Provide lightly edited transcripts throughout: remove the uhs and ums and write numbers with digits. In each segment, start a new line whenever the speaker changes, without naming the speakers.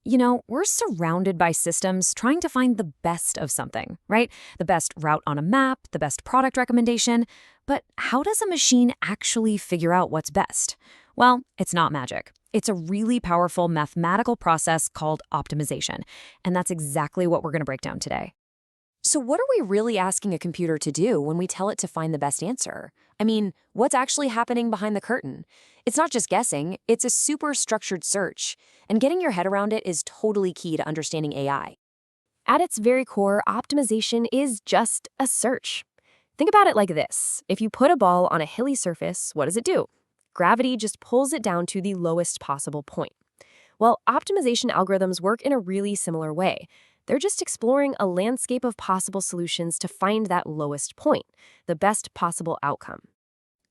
We're surrounded by systems trying to find the best of something, right? The best route on a map, the best product recommendation. But how does a machine actually figure out what's best? Well, it's not magic. It's a really powerful mathematical process called optimization. And that's exactly what we're going to break down today. So what are we really asking a computer to do when we tell it to find the best answer? I mean, what's actually happening behind the curtain? It's not just guessing, it's a super structured search. And getting your head around it is totally key to understanding AI. At its very core, optimization is just a search. Think about it like this. If you put a ball on a hilly surface, what does it do? Gravity just pulls it down to the lowest possible point. Well, optimization algorithms work in a really similar way. They're just exploring a landscape of possible solutions to find that lowest point, the best possible outcome.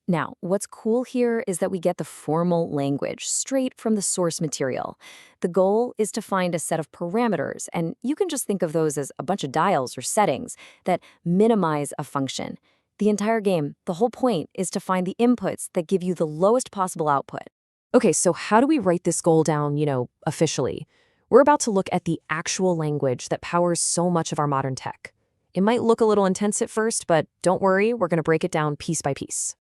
Now, what's cool here is that we get the formal language straight from the source material. The goal is to find a set of parameters, and you can just think of those as a bunch of dials or settings that minimize a function. The entire game, the whole point, is to find the inputs that give you the lowest possible output. Okay, so how do we write this goal down, officially? We're about to look at the actual language that powers so much of our modern tech. It might look a little intense at first, but don't worry, we're going to break it down piece by piece.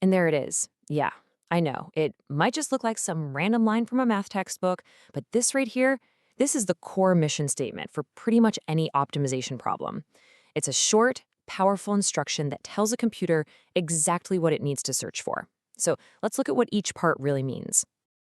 And there it is. Yeah, I know. It might just look like some random line from a math textbook, but this right here, this is the core mission statement for pretty much any optimization problem. It's a short, powerful instruction that tells a computer exactly what it needs to search for. So let's look at what each part really means.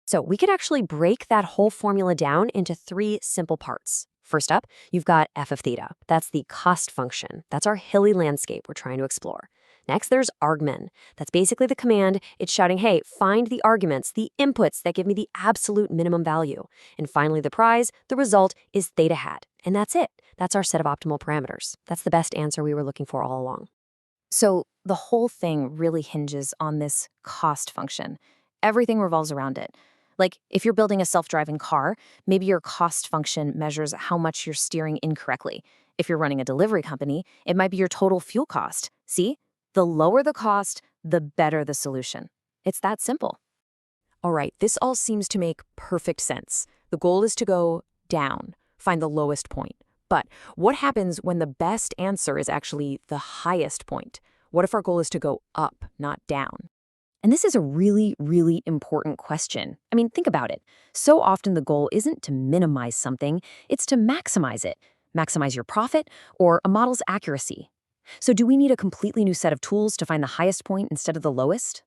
So we could actually break that whole formula down into three simple parts. First up, you've got f of theta. That's the cost function. That's our hilly landscape we're trying to explore. Next, there's argmin. That's basically the command. It's shouting, hey, find the arguments, the inputs that give me the absolute minimum value. And finally, the prize, the result, is theta hat. And that's it. That's our set of optimal parameters. That's the best answer we were looking for all along. So the whole thing really hinges on this cost function. Everything revolves around it. Like, if you're building a self-driving car, maybe your cost function measures how much you're steering incorrectly. If you're running a delivery company, it might be your total fuel cost. See? The lower the cost, the better the solution. It's that simple. All right, this all seems to make perfect sense. The goal is to go down, find the lowest point. But what happens when the best answer is actually the highest point? What if our goal is to go up, not down? And this is a really, really important question. I mean, think about it. So often the goal isn't to minimize something, it's to maximize it. Maximize your profit or a model's accuracy. So do we need a completely new set of tools to find the highest point instead of the lowest?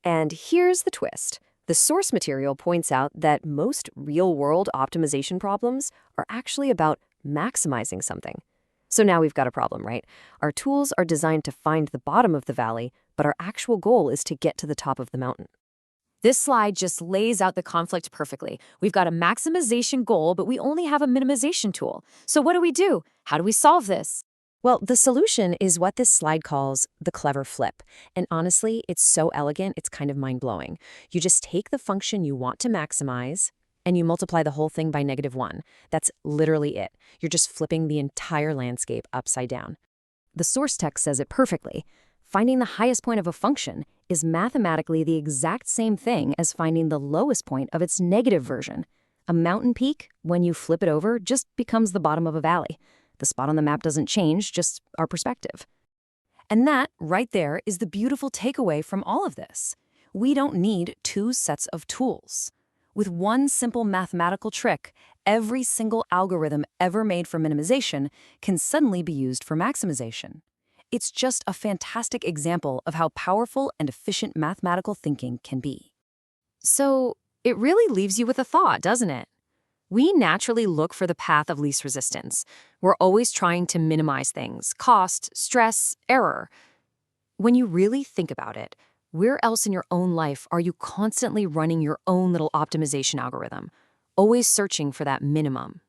And here's the twist. The source material points out that most real-world optimization problems are actually about maximizing something. So now we've got a problem, right? Our tools are designed to find the bottom of the valley, but our actual goal is to get to the top of the mountain. This slide just lays out the conflict perfectly. We've got a maximization goal, but we only have a minimization tool. So what do? How do we solve this? Well, the solution is what this slide calls the clever flip. And honestly, it's so elegant, it's kind of mind-blowing. You just take the function you want to maximize, and you multiply the whole thing by -1. That's literally it. You're just flipping the entire landscape upside down. The source text says it perfectly. Finding the highest point of a function is mathematically the exact same thing as finding the lowest point of its negative version. A mountain peak, when you flip it over, just becomes the bottom of a valley. The spot on the map doesn't change, just our perspective. And that, right there, is the beautiful takeaway from all of this. We don't need two sets of tools. With one simple mathematical trick, every single algorithm ever made for minimization can suddenly be used for maximization. It's just a fantastic example of how powerful and efficient mathematical thinking can be. So, it really leaves you with a thought, doesn't it? We naturally look for the path of least resistance. We're always trying to minimize things: cost, stress, error. When you really think about it, where else in your own life are you constantly running your own little optimization algorithm, always searching for that minimum?